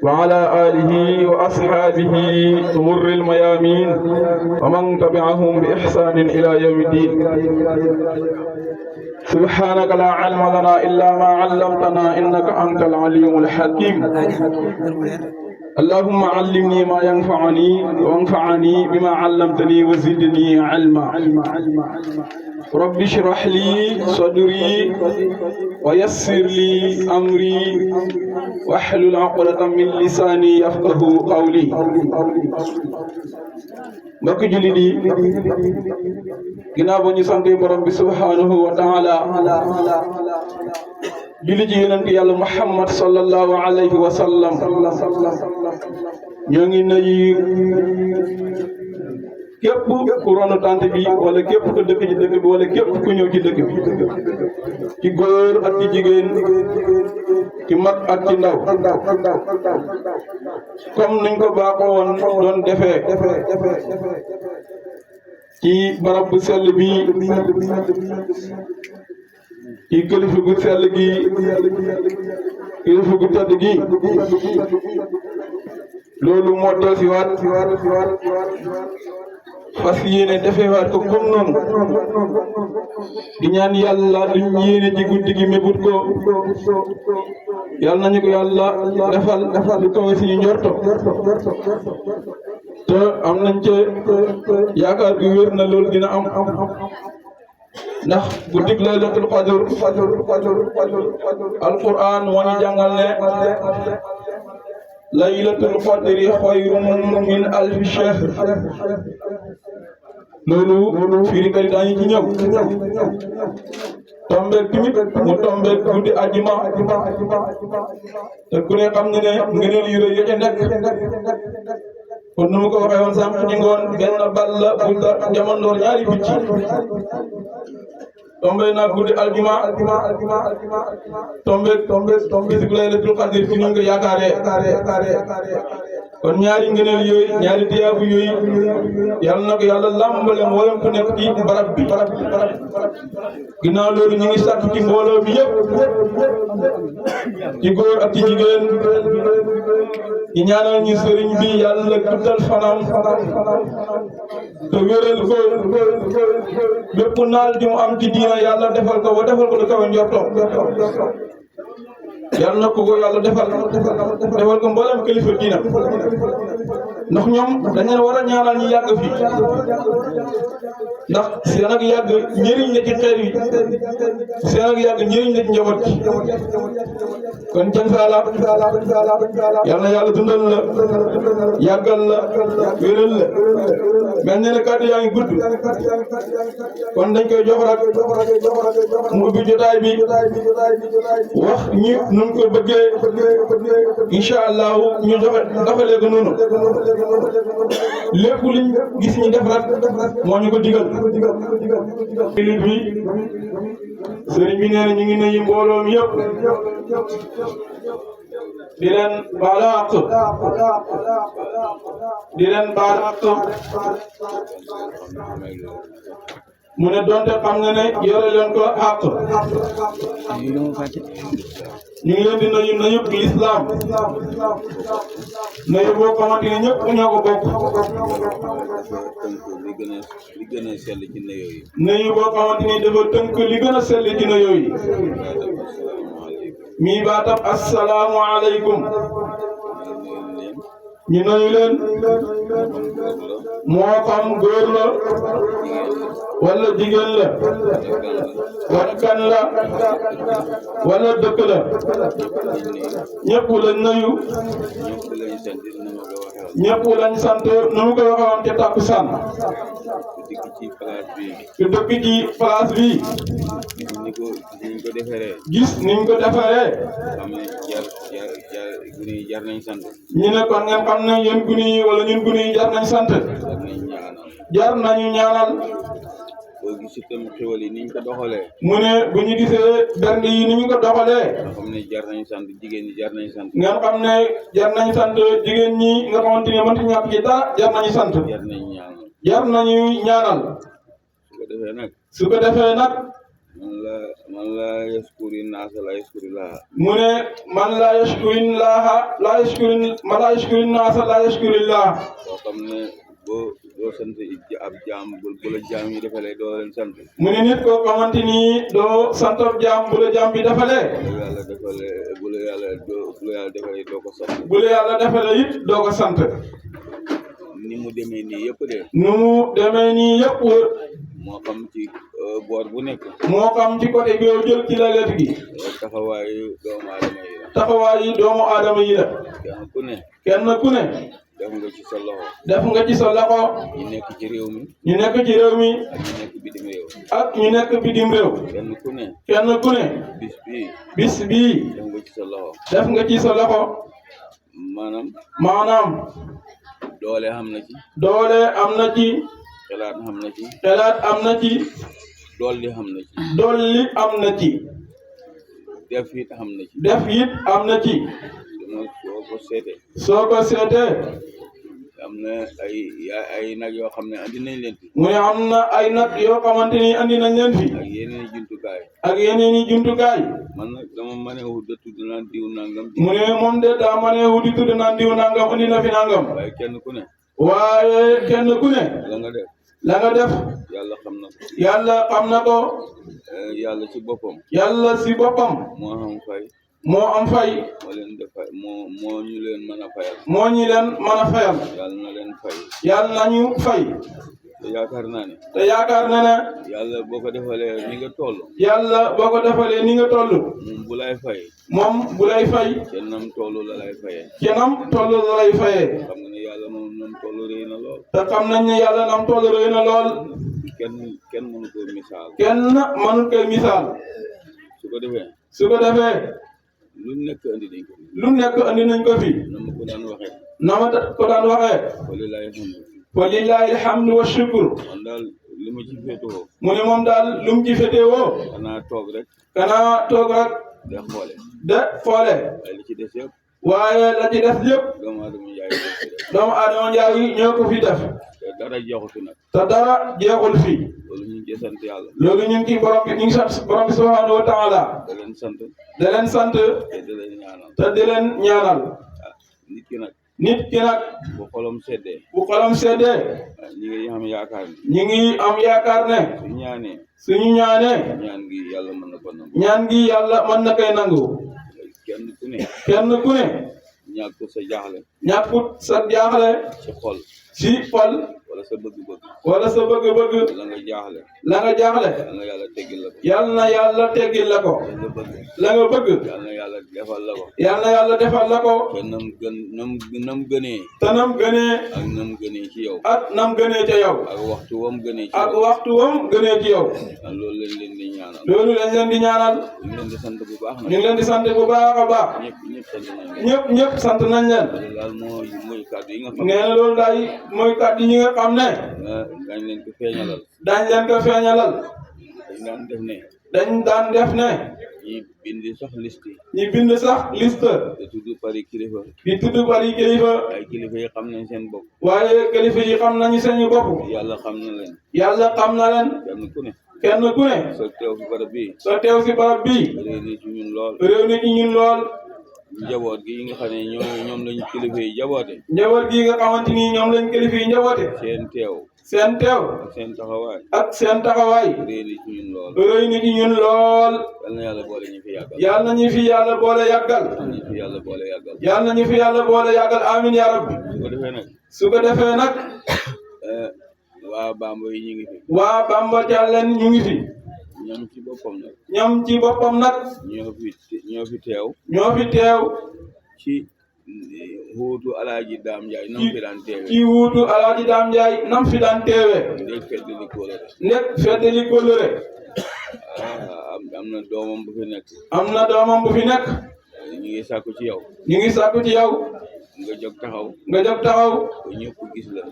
وعلى آله وأصحابه غر الميامين ومن تبعهم بإحسان إلى يوم الدين. سبحانك لا علم لنا إلا ما علمتنا إنك أنت العليم الحكيم. اللهم علمني ما ينفعني وانفعني بما علمتني وزدني علما. رب اشرح لي صدري ويسر لي أمري واحلل عقدة من لساني يفقه قولي. mbokk jullit yi ginnaaw ba ñu sant borom bi subhanahu wa taala julli ci yonent yàlla Muhammad sallallahu alayhi wa sallam ñoo ngi nuyu képp ku ronu tànt bi wala képp ku dëkk ci dëkk bi wala képp ku ñëw ci dëkk bi ci góor ak ci jigéen ci mag ak ci ndaw comme niñ ko baaxoo woon doon defee ci barab bu sell bi ci kilifa gu sell gi kilifa gu tedd gi loolu moo del si waat fas yéene defewaat ko comme noonu di ñaan yàlla luñ yéene ci guddi gi mébut ko yàlla nañu ko yàlla defal lu kawe suñu njorto te am nañ ci yaakaar gi wér na loolu dina am ndax guddig laylatul qadr alquran moo ñu jàngal ne laylatul qadri xayrun min alfi shahr loolu firikat yi daañu ci ñëw tombeeg tamit mu tombeeg guddi àjjuma te ku ne xam ne ne ngëneel yu rëy ya nekk kon nu mu ko waxee woon sànq ci ngoon benn bal la bu jamondoor ñaari picc tombe na guddi aljuma tombe bisib laylatul qadr fi ñu ko yaakaaree kon ñaari ngëneel yooyu ñaari tiyaabu yooyu yàlla na ko yàlla làmbale mboolem ku nekk ci barab bi ginnaaw loolu ñu ngi sàkk ci mbooloo bi yëpp ci góor ak ci jigéen ñi ñaanal ñu sëriñ bi yàlla guddal fanam te wéral ko bépp naal di mu am ci diina yàlla defal ko ba defal ko lu kawe njortoom yàlla na ko yàlla defal ko mboolem kilifa diina ndax ñoom dañ leen war a ñaanal ñu yàgg fii ndax seen ak yàgg njëriñ la ci xeet yi seen ak yàgg njëriñ la ci njaboot gi kon can saala yàlla na yàlla dundal la yàggal la wéral la mel ne kàddu yaa ngi gudd kon dañ koy jox rek mu ubbi jotaay bi wax ñi nun ko bëggee incha allahu ñu doxalee ko noonu lépp liñ gis ñu def rek moo ñu ko digal minute bi sëriñ bi nee na ñu ngi nuyu mbooloo mi yëpp di leen baal àq mu ne donte xam nga ne yore leen ko àq ñu ngi leen di nuyu l'islam nuyu boo xamante ne ñëpp ñoo ko bokk li gën a sell ci nuyoo yi. nuyu boo xamante ni dafa tënk li gën a sell ci nuyoo yi mi baatam assalaamu aleykum ñu nuyu leen moo xam góor la wala jigéen la wala kan la wala dëkk la ñëpp lañ nuyu ñëpp lañ sant nu mu ko waxee woon ca takkusaan ku dëkk ci place bi gis niñ ko defaree jar nañ sant. ñu ne kon ngeen xam ne yéen gune yi wala ñun gune yi jar nañ sant jar nañu ñaanal boo gis itam xéwal yi niñ ko doxalee. mu ne bu ñu gisee bernde yi ni ñu ko doxalee. nga xam ne jar nañ sant jigéen ñi jar nañ sant. ngeen xam ne jar nañ sant jigéen ñi nga xamante ne mënti ñàkk ci dara jar nañu sant. jar nañ ñaanal. jar nañu ñaanal. su ko defee nag. su ko defee nag. man la yaskuri naasa la yaskuri laa mu ne man laa yashkurin laaha laa yashkurin man laa yashkurin naasa laa yashkurin laaha boo xam ne boo sant ab jaam bu la jaam yi defalee doo leen sant mu ne nit koo xamante ni doo sant ab jaam bu la jaam bi defalee bu la yàlla defalee doo ko sant bu la yàlla defalee it doo ko sant ni mu demee nii yëpp de nu mu demee nii yëpp moo xam ci boor bu nekk moo xam ci côté bi yow jël ci la let gi taxawaayu doomu aadama yi la taxawaayu doomu aadama yi la kenn ku ne def nga ci sa loxo ñu nekk ci réew mi ñu nekk ci réew mi ak ñu nekk bitim réew ak ñu nekk bitim réew kenn ku ne bis bii def nga ci sa loxo maanaam doole am na ci xelaat am na ci dolli am na ci def it am na ci soo ko seetee am na ay nag yoo xam ne andi nañ leen fi mu ne am na ay nag yoo xamante ni andi nañ leen fi ak yeneen i jumtukaay man nag dama maneewu de tudd naan diw nangam mu ne moom de daa maneewu di tudd naan diw nangam andi na fi nangam waaye kenn ku ne la nga def yàlla xam na ko yàlla ci boppam moo am fay moo leen def fay moo ñu leen mën a fayal yàlla na leen fay yàlla nañu fay te yaakaar naa ne yàlla boo ko defalee ni nga toll moom bu lay fay nam toll la lay fayee xam nga ne yàlla moom nam toll rëy na lool te xam nañ ne yàlla nam toll rëy na lool kenn mënu ko misaal su ko defee lu nekk andi nañ ko fi na ma ko daan waxee walillahi alhamdu wa shukr man daal li ma ci féetewoo mu ne moom daal lu mu ci féetewoo kanaa toog rek de xoole waaye la ci des yëpp doomu aadama njaay yi ñoo ko fi def te dara jeexul fi loolu ñu ngi sant yàlla loolu ñu ngi borom bi sant borom bi subhanahu wa taala da leen sant te di leen ñaanal nit ki nag bu xolam seddee ñi ngi am yaakaar ne suñu ñaanee ñaan gi yàlla mën na koy nangu kenn ku ne ñàkkut sa jaaxle ci xol wala sa bëgg-bëgg la nga jaaxle yal na yàlla teggil la ko la nga bëgg yal na yàlla defal la ko te nam gënee ak nam gënee ci yow ak waxtu wam gënee ci yow loolu lañ leen di ñaanal ñu ngi leen di sant bu baax a baax ñëpp sant nañ leen mooy kàddu yi nga xam nee na loolu daal mooy kàddu yi nga xam ne dañ leen ko feeñalal dañ daan def ne ñi bind sax liste te tudd pari kilifa ay kilifa yi xam nañ seen bopp waaye kilifa yi xam nañu seen bopp yàlla xam na leen kenn ku ne soo teew si barab bii réew ni ci ñun lool njaboot gi nga xam ne ñoom lañu kilifa yi jaboote njaboot gi nga xamante ni ñoom lañu kilifa yi njaboote seen teew ak seen taxawaay réew ni ci ñun lool yal na yàlla boole ñu fi yàggal yal na ñu fi yàlla boole yàggal amin ya rabbi su ko defee nag waa Bamba yi ñu ngi fi waa Bamba Thialène ñu ngi fi ñoom ci boppam nag ñoo fi teew ci wuutu Alaaji Daam Njaay nam fi daan teewe ndek feddali kóllëre am na doomam bu fi nekk ñu ngi sàkku ci yow nga jóg taxaw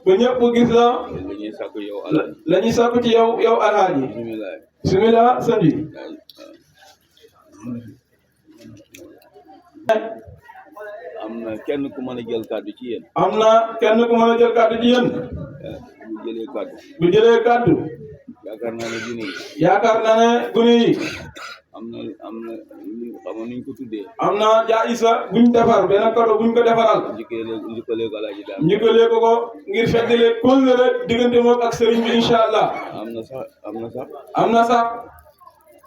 ba ñëpp gis la la ñuy sàkku ci yow alhaaji bismillah sëñ bi am na kenn ku mën a jël kàddu ci yéen bu jëlee kàddu yaakaar naa ne gune yi yaakaar naa ne gune yi am na xamoon nañ ko tuddee am na jaayisa buñ defar benn kado buñ ko defaral njukkalee ko Alaaji Daam njëkkalee ko ngir feddale kóllëre diggante moom ak sëriñ bi incha allah am na sax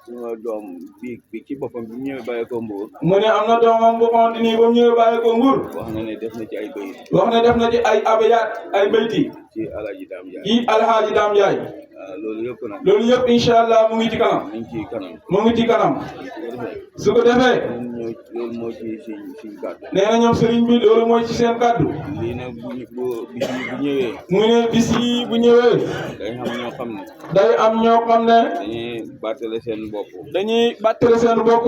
suma doom bi ci boppam bi ñëwee bàyyi ko Mbuur mu ne am na doomam bu xamante ni ba mu ñëwee bàyyi ko Mbuur wax na ne def na ci ay bayit wax ne def na ci ay abayaat ay bayti ci Alaaji Daam Njaay ci Alhaaji Daam Njaay loolu yëpp nag loolu yëpp incha allah mu ngi ci kanam mu ngi ci kanam su ko defee loolu moo ci suñ kàddu nee na ñoom sëriñ bi loolu mooy ci seen kàddu lii nag bu ñëwee mu ne bis yi bu ñëwee day am ñoo xam ne day am ñoo xam ne dañuy bàttale seen bopp dañuy bàttale seen bopp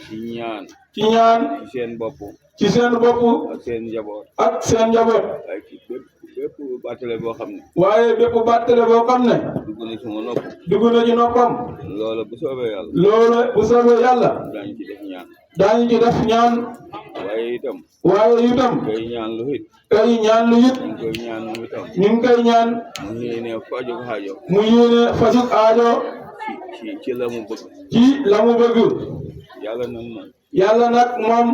ci ñaan ci ñaan ci seen bopp ci seen bopp ak seen njaboot ak seen njaboot waaye ci bépp bàttale boo xam ne waaye bépp bàttale boo xam ne dugg na suma nopp dugg na ci noppam loola bu soobee yàlla loolu bu soobee yàlla daañu ci def ñaan daañu ci def ñaan waaye itam kay ñaan lu it ñaan lu it ñu koy ñaan mu itam ñu ngi koy ñaan mu yéene fajug aajo mu yéene fajug aajo ci la mu bëgg ci la mu bëgg yàlla nag moom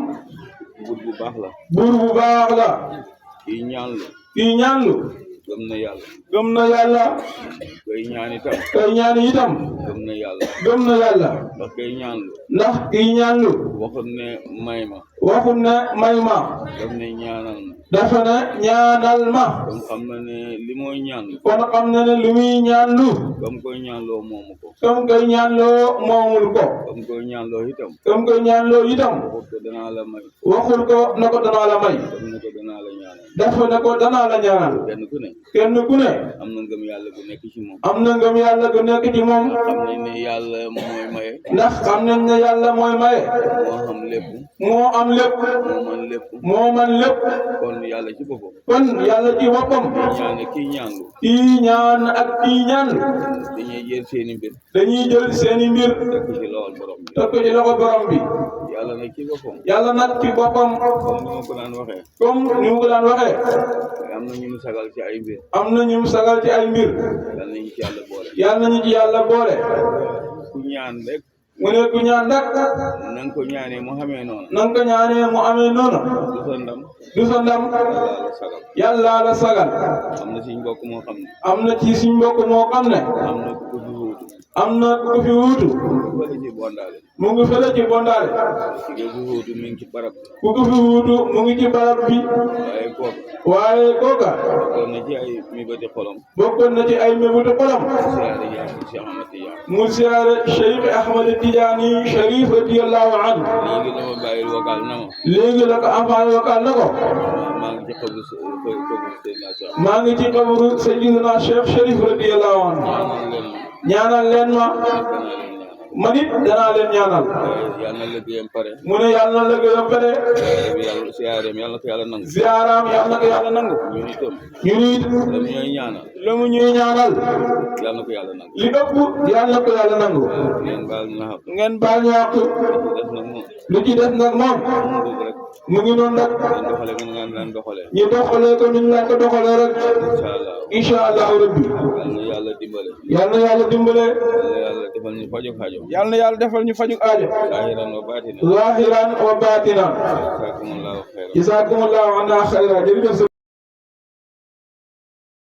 buur bu baax la buur bu baax la kii ñaanlu gëm na yàlla koy ñaan itam gëm na yàlla ndax kay ñaanlu waxut ne may ma daf ne ñaanal ma dafa ne ñaanal ma kon xam na ne li mooy ñaanlu kon xam na ne li muy ñaanlu kam koy ñaanloo moomu ko kam koy ñaanloo moomul ko kam koy ñaanloo itam waxut ko danaa la may waxul ko na ko danaa la may dafa ne ko danaa la ñaanal kenn ku ne am na ngëm yàlla gu nekk ci moom am na ngëm yàlla gu nekk ci moom xam nañ ne yàlla mooy maye ndax xam nañ ne yàlla mooy maye moo xam lépp moo am lépp moo man lépp kon yàlla ci boppam kii ñaan ak kii ñaanlu dañuy jël seeni mbir teg ko ci loxo borom bi yàlla nag ci boppam comme ni mu ko daan waxee am na ñu mu sagal ci ay mbir yàlla nañu ci yàlla boole ku ñaan rek mu ne ku ñaan rek na nga ko ñaanee mu amee noonu du sa ndam yàlla la sagal am na suñ mbokk moo xam ne am na ku ko fi wuutu mu ngi fële ci bondaale ku ko fi wuutu mu ngi ci barab bi waaye kooka bokkoon na ci ay mébéti xolam mu siyaare Cheikh Ahmad Tidiane Sharif radiyallahu anhu léegi la ko envoyé vocal na ko maa ngi ci xabru Seydina Cheikh Sharif radiyallahu anhu ñaanal leen ma nit danaa leen ñaanal mu ne yàlla na liggéeyam pare ziaram yàlla na ko yàlla nangu ñu nit la mu ñuy ñaanal li ëpp yàlla na ko yàlla nangu ngeen baal ñu àq lu ci des nag moom mu ngi noonu rek ñu doxalee ko ni ñu leen ko doxalee rek incha allahu rabbi yàlla na yàlla dimbale yàlla na yàlla defal ñu fajug aajo zahiran wa batinan jazakumullahu anna khayran jërëjëf